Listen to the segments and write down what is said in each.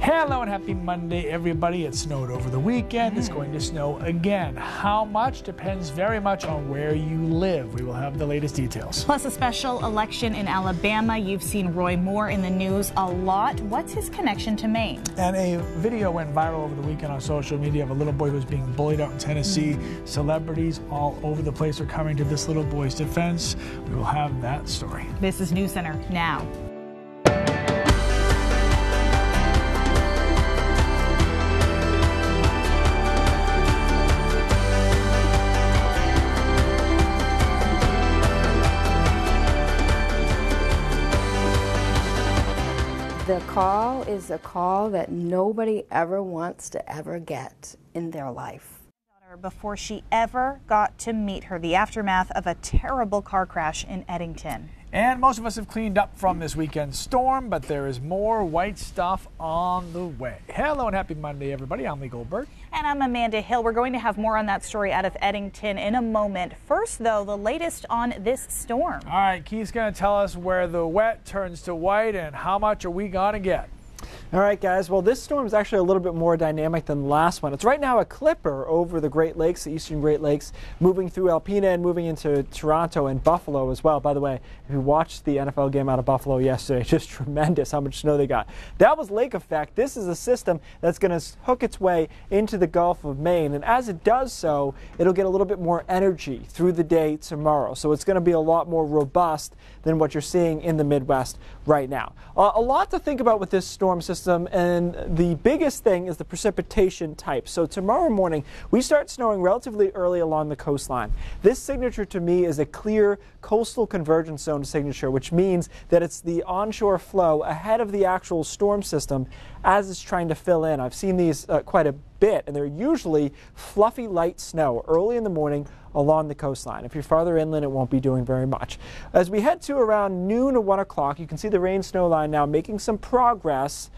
Hello and happy Monday, everybody. It snowed over the weekend. It's going to snow again. How much depends very much on where you live. We will have the latest details. Plus a special election in Alabama. You've seen Roy Moore in the news a lot. What's his connection to Maine? And a video went viral over the weekend on social media of a little boy who was being bullied out in Tennessee. Celebrities all over the place are coming to this little boy's defense. We will have that story. This is News Center now. The call is a call that nobody ever wants to ever get in their life. Before she ever got to meet her, the aftermath of a terrible car crash in Eddington. And most of us have cleaned up from this weekend's storm, but there is more white stuff on the way. Hello and happy Monday, everybody. I'm Lee Goldberg. And I'm Amanda Hill. We're going to have more on that story out of Eddington in a moment. First, though, the latest on this storm. All right, Keith's going to tell us where the wet turns to white and how much are we going to get. All right, guys. Well, this storm is actually a little bit more dynamic than the last one. It's right now a clipper over the Great Lakes, the eastern Great Lakes, moving through Alpena and moving into Toronto and Buffalo as well. By the way, if you watched the NFL game out of Buffalo yesterday, just tremendous how much snow they got. That was lake effect. This is a system that's going to hook its way into the Gulf of Maine. And as it does so, it'll get a little bit more energy through the day tomorrow. So it's going to be a lot more robust than what you're seeing in the Midwest right now. A lot to think about with this storm system, and the biggest thing is the precipitation type. So tomorrow morning, we start snowing relatively early along the coastline. This signature to me is a clear coastal convergence zone signature, which means that it's the onshore flow ahead of the actual storm system as it's trying to fill in. I've seen these quite a bit, and they're usually fluffy light snow early in the morning along the coastline. If you're farther inland, it won't be doing very much. As we head to around noon or 1 o'clock, you can see the rain snow line now making some progress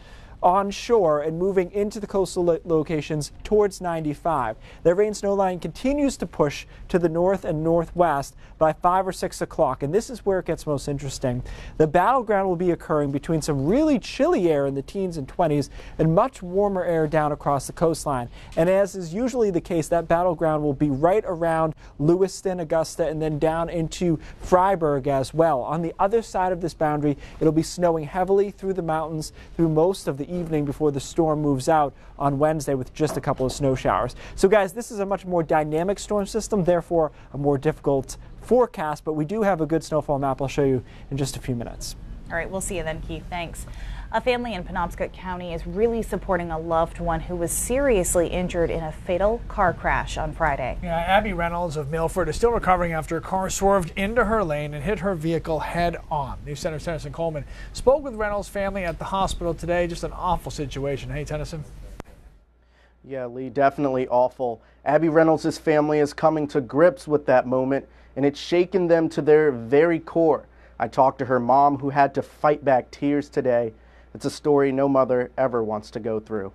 onshore and moving into the coastal locations towards 95. The rain snow line continues to push to the north and northwest by 5 or 6 o'clock, and this is where it gets most interesting. The battleground will be occurring between some really chilly air in the teens and 20s and much warmer air down across the coastline. And as is usually the case, that battleground will be right around Lewiston, Augusta, and then down into Freiburg as well. On the other side of this boundary, it'll be snowing heavily through the mountains through most of the evening before the storm moves out on Wednesday with just a couple of snow showers. So guys, this is a much more dynamic storm system, therefore a more difficult forecast, but we do have a good snowfall map I'll show you in just a few minutes. All right, we'll see you then, Keith. Thanks. A family in Penobscot County is really supporting a loved one who was seriously injured in a fatal car crash on Friday. Yeah, Abby Reynolds of Milford is still recovering after a car swerved into her lane and hit her vehicle head on. News Center's Tennyson Coleman spoke with Reynolds' family at the hospital today. Just an awful situation. Hey, Tennyson. Yeah, Lee, definitely awful. Abby Reynolds' family is coming to grips with that moment, and it's shaken them to their very core. I talked to her mom, who had to fight back tears today. It's a story no mother ever wants to go through.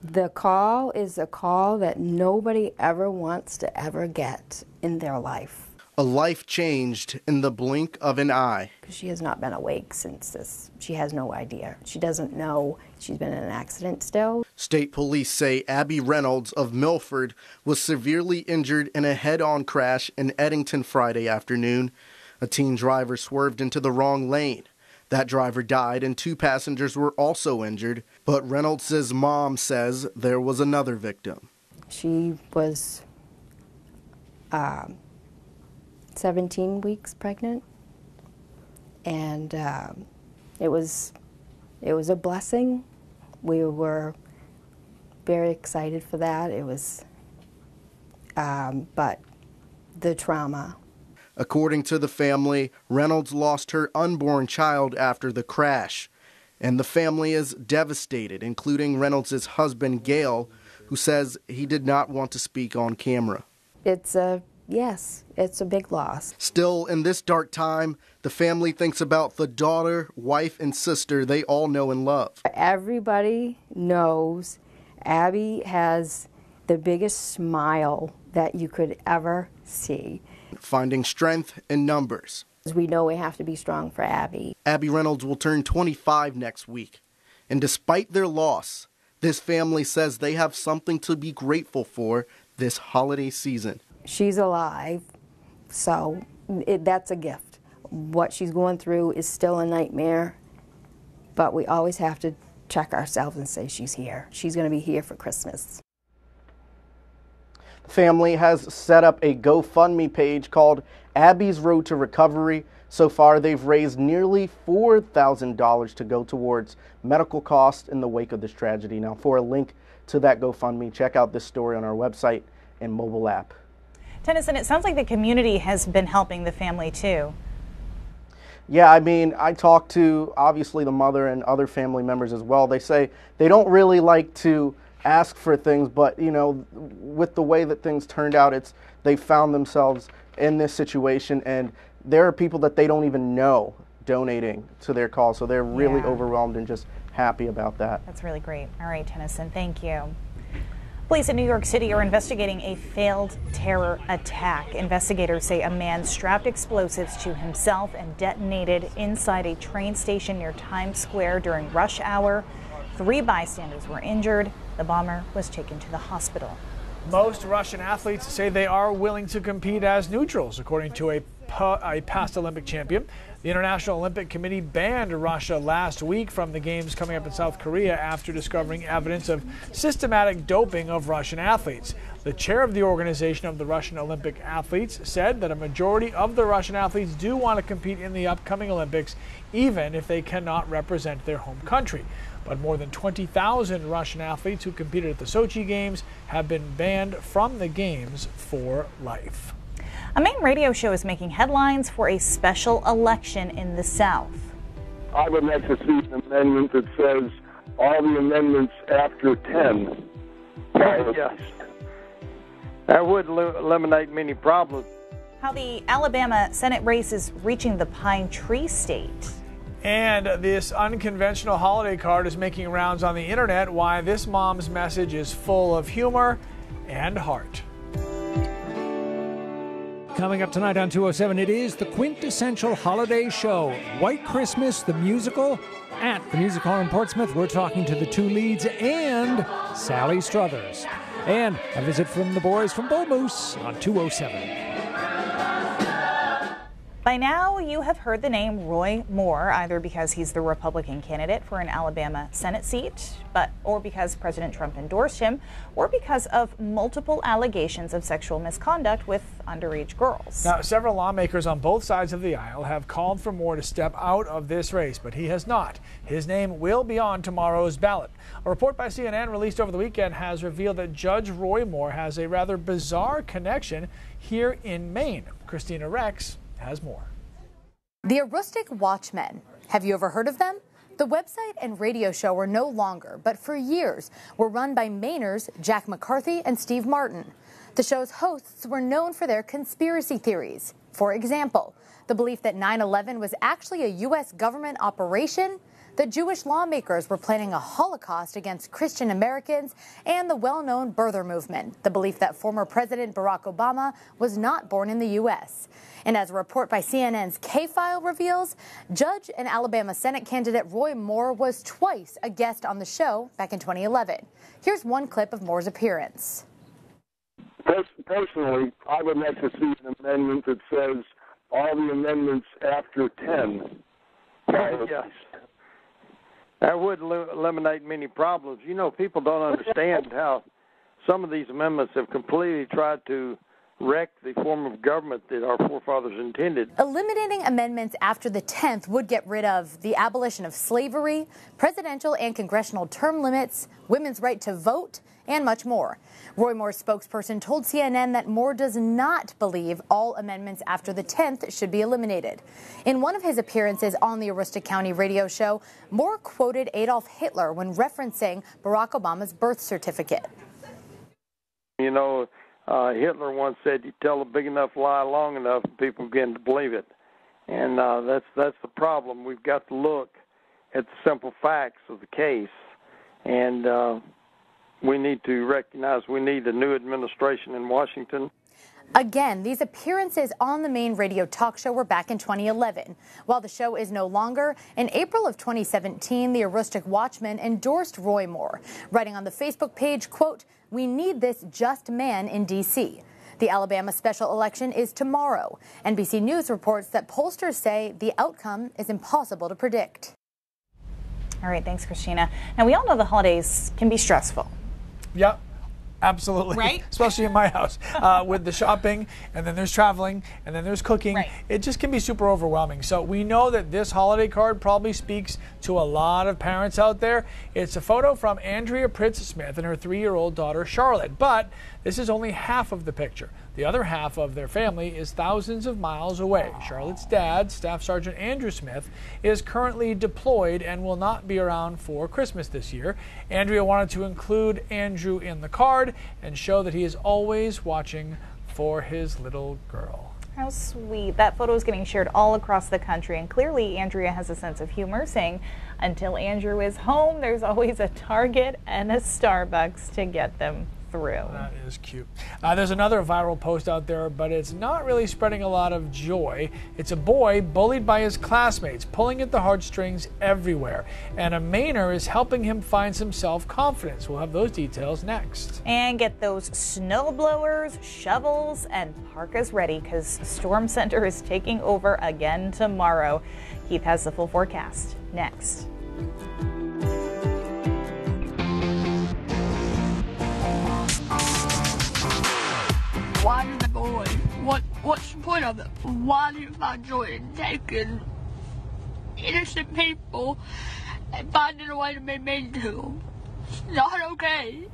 The call is a call that nobody ever wants to ever get in their life. A life changed in the blink of an eye. She has not been awake since this. She has no idea. She doesn't know she's been in an accident still. State police say Abby Reynolds of Milford was severely injured in a head-on crash in Eddington Friday afternoon. A teen driver swerved into the wrong lane. That driver died and 2 passengers were also injured, but Reynolds' mom says there was another victim. She was 17 weeks pregnant, and it was a blessing. We were very excited for that. It was, but the trauma. According to the family, Reynolds lost her unborn child after the crash, and the family is devastated, including Reynolds' husband, Gail, who says he did not want to speak on camera. Yes, it's a big loss. Still, in this dark time, the family thinks about the daughter, wife, and sister they all know and love. Everybody knows Abby has the biggest smile that you could ever see. Finding strength in numbers. We know we have to be strong for Abby. Abby Reynolds will turn 25 next week. And despite their loss, this family says they have something to be grateful for this holiday season. She's alive, so that's a gift. What she's going through is still a nightmare, but we always have to check ourselves and say she's here. She's going to be here for Christmas. The family has set up a GoFundMe page called Abby's Road to Recovery. So far, they've raised nearly $4,000 to go towards medical costs in the wake of this tragedy. Now, for a link to that GoFundMe, check out this story on our website and mobile app. Tennyson, it sounds like the community has been helping the family too. Yeah, I mean, I talked to, obviously, the mother and other family members as well. They say they don't really like to ask for things, but, you know, with the way that things turned out, they found themselves in this situation, and there are people that they don't even know donating to their cause, so they're really overwhelmed and just happy about that. That's really great. All right, Tennyson, thank you. Police in New York City are investigating a failed terror attack. Investigators say a man strapped explosives to himself and detonated inside a train station near Times Square during rush hour. 3 bystanders were injured. The bomber was taken to the hospital. Most Russian athletes say they are willing to compete as neutrals, according to a past Olympic champion. The International Olympic Committee banned Russia last week from the games coming up in South Korea after discovering evidence of systematic doping of Russian athletes. The chair of the organization of the Russian Olympic athletes said that a majority of the Russian athletes do want to compete in the upcoming Olympics, even if they cannot represent their home country. But more than 20,000 Russian athletes who competed at the Sochi Games have been banned from the Games for life. A Maine radio show is making headlines for a special election in the South. I would like to see an amendment that says all the amendments after 10. Yes. That would eliminate many problems. How the Alabama Senate race is reaching the Pine Tree State. And this unconventional holiday card is making rounds on the internet. Why this mom's message is full of humor and heart. Coming up tonight on 207, it is the quintessential holiday show, White Christmas, the musical. At the Music Hall in Portsmouth, we're talking to the 2 leads and Sally Struthers. And a visit from the boys from Bull Moose on 207. By now, you have heard the name Roy Moore, either because he's the Republican candidate for an Alabama Senate seat, or because President Trump endorsed him, or because of multiple allegations of sexual misconduct with underage girls. Now, several lawmakers on both sides of the aisle have called for Moore to step out of this race, but he has not. His name will be on tomorrow's ballot. A report by CNN released over the weekend has revealed that Judge Roy Moore has a rather bizarre connection here in Maine. Christina Rex has more. The Aroostook Watchmen. Have you ever heard of them? The website and radio show are no longer, but for years were run by Mainers Jack McCarthy and Steve Martin. The show's hosts were known for their conspiracy theories. For example, the belief that 9/11 was actually a U.S. government operation, that Jewish lawmakers were planning a Holocaust against Christian Americans, and the well-known birther movement, the belief that former President Barack Obama was not born in the U.S. And as a report by CNN's K-File reveals, Judge and Alabama Senate candidate Roy Moore was twice a guest on the show back in 2011. Here's one clip of Moore's appearance. Personally, I would like to see an amendment that says all the amendments after 10. Yes. That would eliminate many problems. You know, people don't understand how some of these amendments have completely tried to wreck the form of government that our forefathers intended. Eliminating amendments after the 10th would get rid of the abolition of slavery, presidential and congressional term limits, women's right to vote, and much more. Roy Moore's spokesperson told CNN that Moore does not believe all amendments after the 10th should be eliminated. In one of his appearances on the Aroostook County radio show, Moore quoted Adolf Hitler when referencing Barack Obama's birth certificate. You know, Hitler once said, you tell a big enough lie long enough and people begin to believe it. And that's the problem. We've got to look at the simple facts of the case. And we need to recognize we need a new administration in Washington. Again, these appearances on the main radio talk show were back in 2011. While the show is no longer, in April of 2017, the Aroostook Watchman endorsed Roy Moore, writing on the Facebook page, quote, "We need this just man in D.C." The Alabama special election is tomorrow. NBC News reports that pollsters say the outcome is impossible to predict. All right, thanks, Christina. Now, we all know the holidays can be stressful. Yep. Absolutely. Right? Especially in my house with the shopping, and then there's traveling, and then there's cooking. Right. It just can be super overwhelming. So we know that this holiday card probably speaks to a lot of parents out there. It's a photo from Andrea Pritz-Smith and her 3-year-old daughter Charlotte, but this is only half of the picture. The other half of their family is thousands of miles away. Charlotte's dad, Staff Sergeant Andrew Smith, is currently deployed and will not be around for Christmas this year. Andrea wanted to include Andrew in the card and show that he is always watching for his little girl. How sweet. That photo is getting shared all across the country, and clearly Andrea has a sense of humor, saying until Andrew is home, there's always a Target and a Starbucks to get them through. That is cute. There's another viral post out there, but it's not really spreading a lot of joy. It's a boy bullied by his classmates, pulling at the heartstrings everywhere. And a Mainer is helping him find some self-confidence. We'll have those details next. And get those snow blowers, shovels, and parkas ready, because Storm Center is taking over again tomorrow. Keith has the full forecast next. Why do the boy? What's the point of it? Why do you find joy in taking innocent people and finding a way to be mean to them? It's not okay.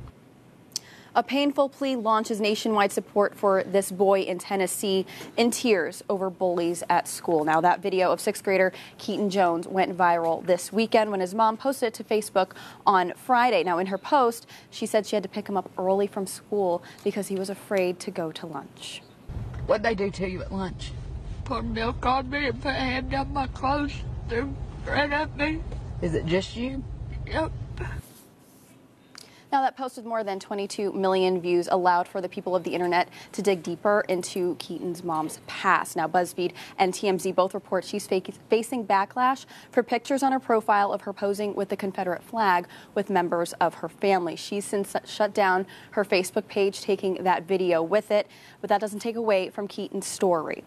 A painful plea launches nationwide support for this boy in Tennessee in tears over bullies at school. Now, that video of 6th grader Keaton Jones went viral this weekend when his mom posted it to Facebook on Friday. Now, in her post, she said she had to pick him up early from school because he was afraid to go to lunch. What'd they do to you at lunch? Put milk on me and put a hand down my clothes. Threw right at me. Is it just you? Yep. Now, that post with more than 22 million views allowed for the people of the internet to dig deeper into Keaton's mom's past. Now, BuzzFeed and TMZ both report she's facing backlash for pictures on her profile of her posing with the Confederate flag with members of her family. She's since shut down her Facebook page, taking that video with it, but that doesn't take away from Keaton's story.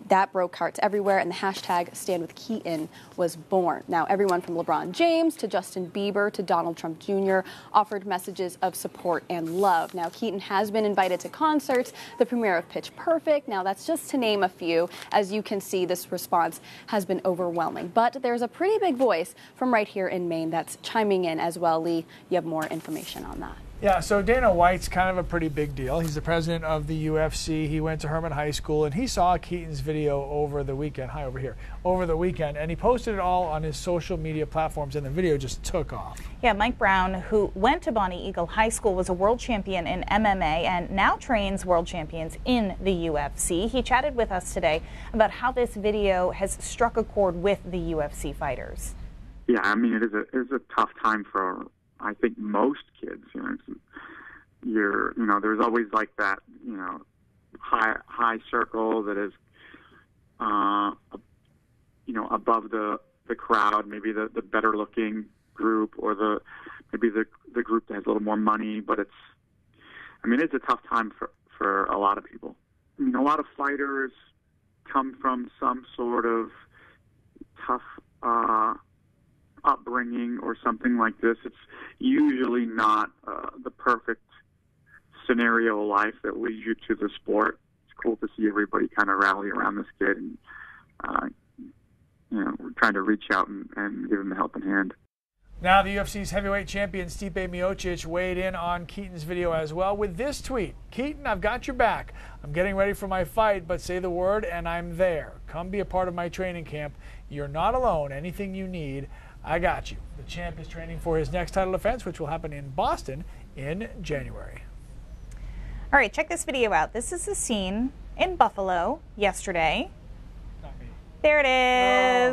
That broke hearts everywhere, and the hashtag #StandWithKeaton was born. Now, everyone from LeBron James to Justin Bieber to Donald Trump Jr. offered messages of support and love. Now, Keaton has been invited to concerts, the premiere of Pitch Perfect. Now, that's just to name a few. As you can see, this response has been overwhelming. But there's a pretty big voice from right here in Maine that's chiming in as well. Lee, you have more information on that. Yeah, so Dana White's kind of a pretty big deal. He's the president of the UFC. He went to Herman High School, and he saw Keaton's video over the weekend. Hi, over here. Over the weekend, and he posted it all on his social media platforms, and the video just took off. Yeah, Mike Brown, who went to Bonnie Eagle High School, was a world champion in MMA and now trains world champions in the UFC. He chatted with us today about how this video has struck a chord with the UFC fighters. Yeah, I mean, it is a tough time for, I think, most kids. There's always like that, high circle that is, above the crowd, maybe the better looking group, or maybe the group that has a little more money. But it's a tough time for a lot of people. I mean, a lot of fighters come from some sort of tough upbringing or something like this. It's usually not the perfect scenario of life that leads you to the sport. It's cool to see everybody kind of rally around this kid, and we're trying to reach out and give him a helping hand. Now the UFC's heavyweight champion Stipe Miocic weighed in on Keaton's video as well with this tweet. "Keaton, I've got your back. I'm getting ready for my fight, but say the word and I'm there. Come be a part of my training camp. You're not alone. Anything you need, I got you." The champ is training for his next title defense, which will happen in Boston in January. All right, check this video out. This is the scene in Buffalo yesterday. There it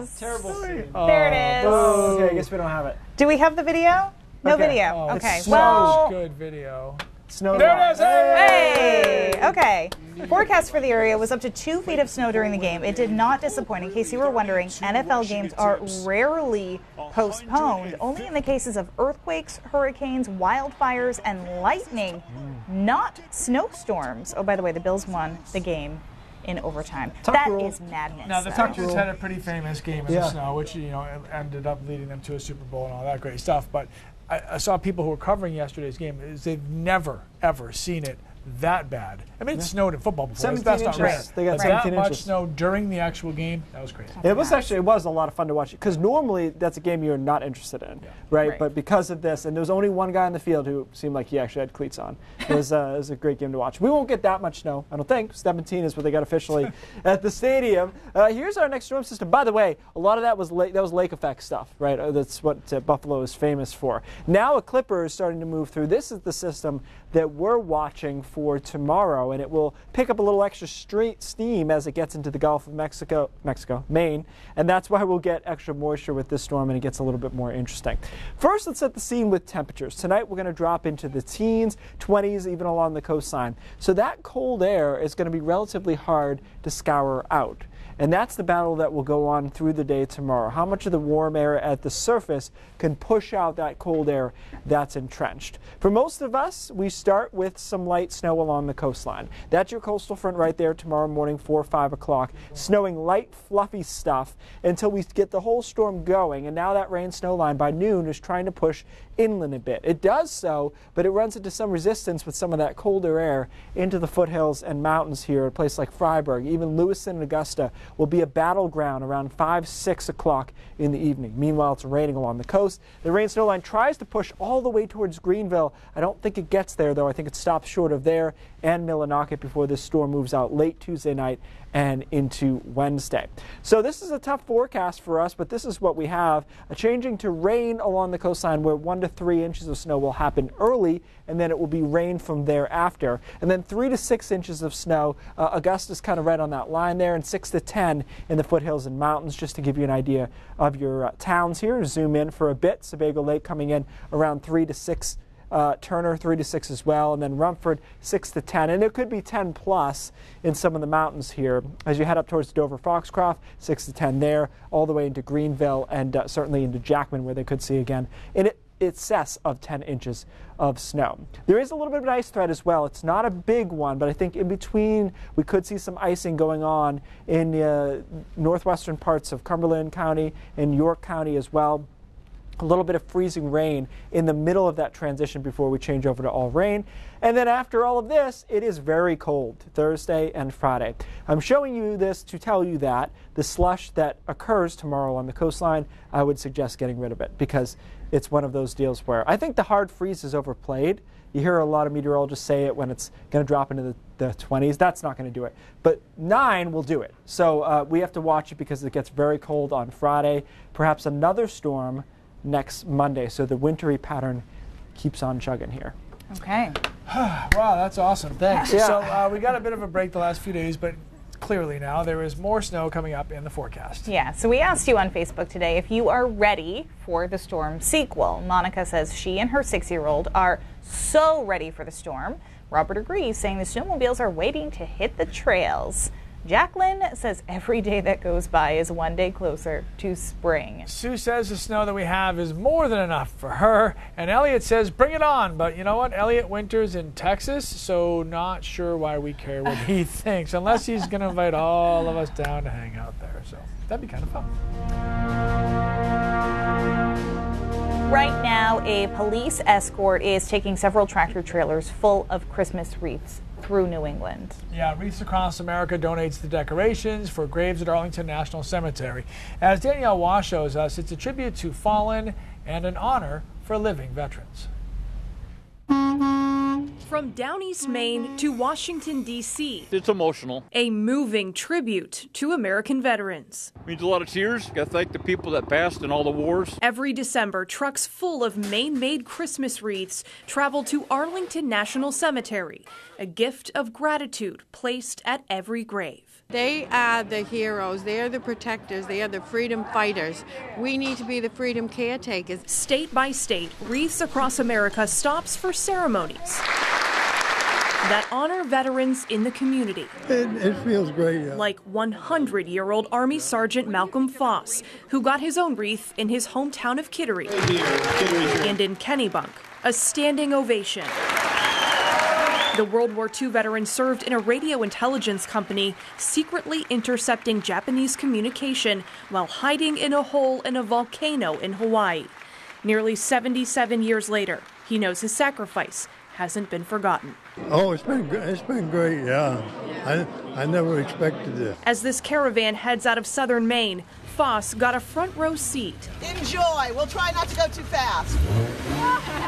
is. Terrible scene. There it is. Okay, I guess we don't have it. Do we have the video? No Okay. video. Oh, okay. It's Well, such good video. snow. There it is! Hey! Okay. Forecast for the area was up to 2 feet of snow during the game. It did not disappoint. In case you were wondering, NFL games are rarely postponed, only in the cases of earthquakes, hurricanes, wildfires, and lightning, not snowstorms. Oh, by the way, the Bills won the game in overtime. That is madness. Now, the Tuckers had a pretty famous game in the snow, which, ended up leading them to a Super Bowl and all that great stuff. But I saw people who were covering yesterday's game. They've never, ever seen it that bad. I mean, it snowed in football before. 17 That's inches. not rare. They got But 17 that much inches. snow during the actual game, that was crazy. It was a lot of fun to watch because normally that's a game you're not interested in, right? But because of this, and there was only one guy in the field who seemed like he actually had cleats on. It was a great game to watch. We won't get that much snow, I don't think. 17 is what they got officially at the stadium. Here's our next storm system. By the way, a lot of that was lake effect stuff, right? That's what Buffalo is famous for. Now a Clipper is starting to move through. This is the system that we're watching for tomorrow, and it will pick up a little extra steam as it gets into the Gulf of Mexico, Maine, and that's why we'll get extra moisture with this storm, and it gets a little bit more interesting. First, let's set the scene with temperatures. Tonight, we're going to drop into the teens, 20s, even along the coastline. So that cold air is going to be relatively hard to scour out. And that's the battle that will go on through the day tomorrow. How much of the warm air at the surface can push out that cold air that's entrenched? For most of us, we start with some light snow along the coastline. That's your coastal front right there tomorrow morning, 4 or 5 o'clock, snowing light, fluffy stuff until we get the whole storm going. And now that rain snow line by noon is trying to push inland a bit. It does so, but it runs into some resistance with some of that colder air into the foothills and mountains here, a place like Freiburg, even Lewiston and Augusta will be a battleground around 5, 6 o'clock in the evening. Meanwhile, it's raining along the coast. The rain snow line tries to push all the way towards Greenville. I don't think it gets there, though. I think it stops short of there and Millinocket before this storm moves out late Tuesday night and into Wednesday. So this is a tough forecast for us, but this is what we have. Changing to rain along the coastline where 1 to 3 inches of snow will happen early, and then it will be rain from thereafter. And then 3 to 6 inches of snow. Augusta's kind of right on that line there, and 6 to 10 in the foothills and mountains, just to give you an idea of your towns here. Zoom in for a bit. Sebago Lake coming in around 3 to 6. Turner 3 to 6 as well, and then Rumford 6 to 10, and it could be 10 plus in some of the mountains here as you head up towards Dover Foxcroft, 6 to 10 there, all the way into Greenville and certainly into Jackman, where they could see again in excess of 10 inches of snow. There is a little bit of an ice threat as well. It's not a big one, but I think in between we could see some icing going on in northwestern parts of Cumberland County and York County as well. A little bit of freezing rain in the middle of that transition before we change over to all rain. And then after all of this, it is very cold Thursday and Friday. I'm showing you this to tell you that the slush that occurs tomorrow on the coastline, I would suggest getting rid of it because it's one of those deals where I think the hard freeze is overplayed. You hear a lot of meteorologists say it when it's going to drop into the 20s. That's not going to do it. But 9 will do it. So we have to watch it because it gets very cold on Friday. Perhaps another storm next Monday, so the wintry pattern keeps on chugging here. Okay. Wow, that's awesome. Thanks. Yeah. So we got a bit of a break the last few days, but clearly now there is more snow coming up in the forecast. Yeah, so we asked you on Facebook today if you are ready for the storm sequel. Monica says she and her 6-year-old are so ready for the storm. Robert agrees, saying the snowmobiles are waiting to hit the trails. Jacqueline says every day that goes by is one day closer to spring. Sue says the snow that we have is more than enough for her. And Elliot says bring it on. But you know what? Elliot winters in Texas, so not sure why we care what he thinks, unless he's going to invite all of us down to hang out there. So that'd be kind of fun. Right now, a police escort is taking several tractor trailers full of Christmas wreaths through New England. Yeah, Wreaths Across America donates the decorations for graves at Arlington National Cemetery. As Danielle Wash shows us, it's a tribute to fallen and an honor for living veterans. From down East Maine to Washington, D.C. It's emotional. A moving tribute to American veterans. Means a lot of tears. Got to thank the people that passed in all the wars. Every December, trucks full of Maine-made Christmas wreaths travel to Arlington National Cemetery, a gift of gratitude placed at every grave. They are the heroes, they are the protectors, they are the freedom fighters. We need to be the freedom caretakers. State by state, Wreaths Across America stops for ceremonies that honor veterans in the community. It feels great. Yeah. Like 100-year-old Army Sergeant Malcolm Foss, who got his own wreath in his hometown of Kittery. And in Kennebunk, a standing ovation. The World War II veteran served in a radio intelligence company, secretly intercepting Japanese communication while hiding in a hole in a volcano in Hawaii. Nearly 77 years later, he knows his sacrifice hasn't been forgotten. Oh, it's been great, yeah. I never expected this. As this caravan heads out of southern Maine, Foss got a front row seat. Enjoy. We'll try not to go too fast.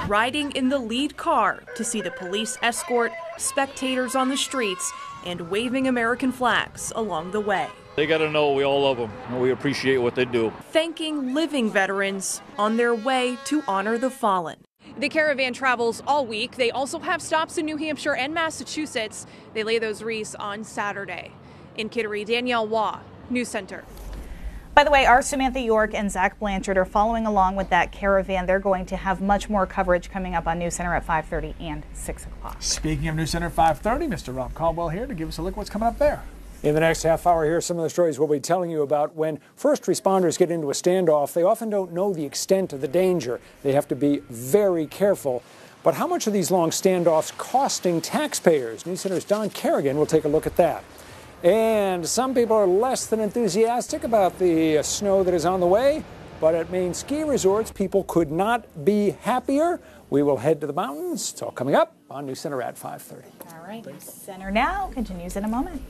Riding in the lead car to see the police escort, spectators on the streets, and waving American flags along the way. They got to know we all love them and we appreciate what they do. Thanking living veterans on their way to honor the fallen. The caravan travels all week. They also have stops in New Hampshire and Massachusetts. They lay those wreaths on Saturday. In Kittery, Danielle Waugh, News Center. By the way, our Samantha York and Zach Blanchard are following along with that caravan. They're going to have much more coverage coming up on News Center at 5:30 and 6 o'clock. Speaking of News Center at 5:30, Mr. Rob Caldwell here to give us a look at what's coming up there. In the next half hour, here are some of the stories we'll be telling you about. When first responders get into a standoff, they often don't know the extent of the danger. They have to be very careful. But how much are these long standoffs costing taxpayers? News Center's Don Kerrigan will take a look at that. And some people are less than enthusiastic about the snow that is on the way. But at Maine ski resorts, people could not be happier. We will head to the mountains. It's all coming up on News Center at 5:30. All right, News Center now continues in a moment.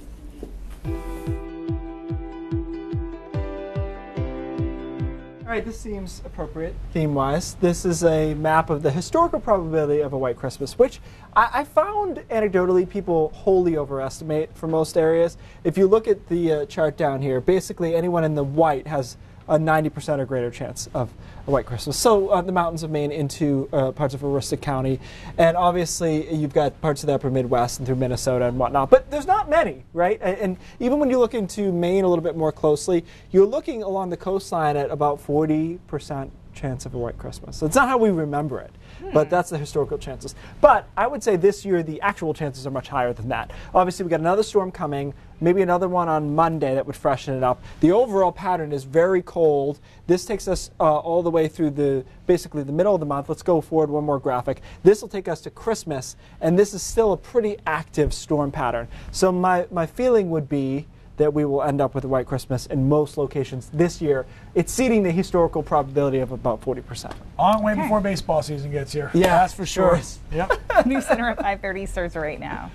All right, this seems appropriate theme-wise. This is a map of the historical probability of a white Christmas, which I found anecdotally people wholly overestimate for most areas. If you look at the chart down here, basically anyone in the white has a 90% or greater chance of a white Christmas. So the mountains of Maine into parts of Aroostook County, and obviously you've got parts of the upper Midwest and through Minnesota and whatnot, but there's not many, right? And even when you look into Maine a little bit more closely, you're looking along the coastline at about 40% chance of a white Christmas. So it's not how we remember it, but that's the historical chances. But I would say this year the actual chances are much higher than that. Obviously we got another storm coming, maybe another one on Monday that would freshen it up. The overall pattern is very cold. This takes us all the way through basically the middle of the month. Let's go forward one more graphic. This will take us to Christmas, and this is still a pretty active storm pattern. So my feeling would be that we will end up with a white Christmas in most locations this year, exceeding the historical probability of about 40%. On way before baseball season gets here. Yeah, that's for sure. Yep. News Center at 5:30 starts right now.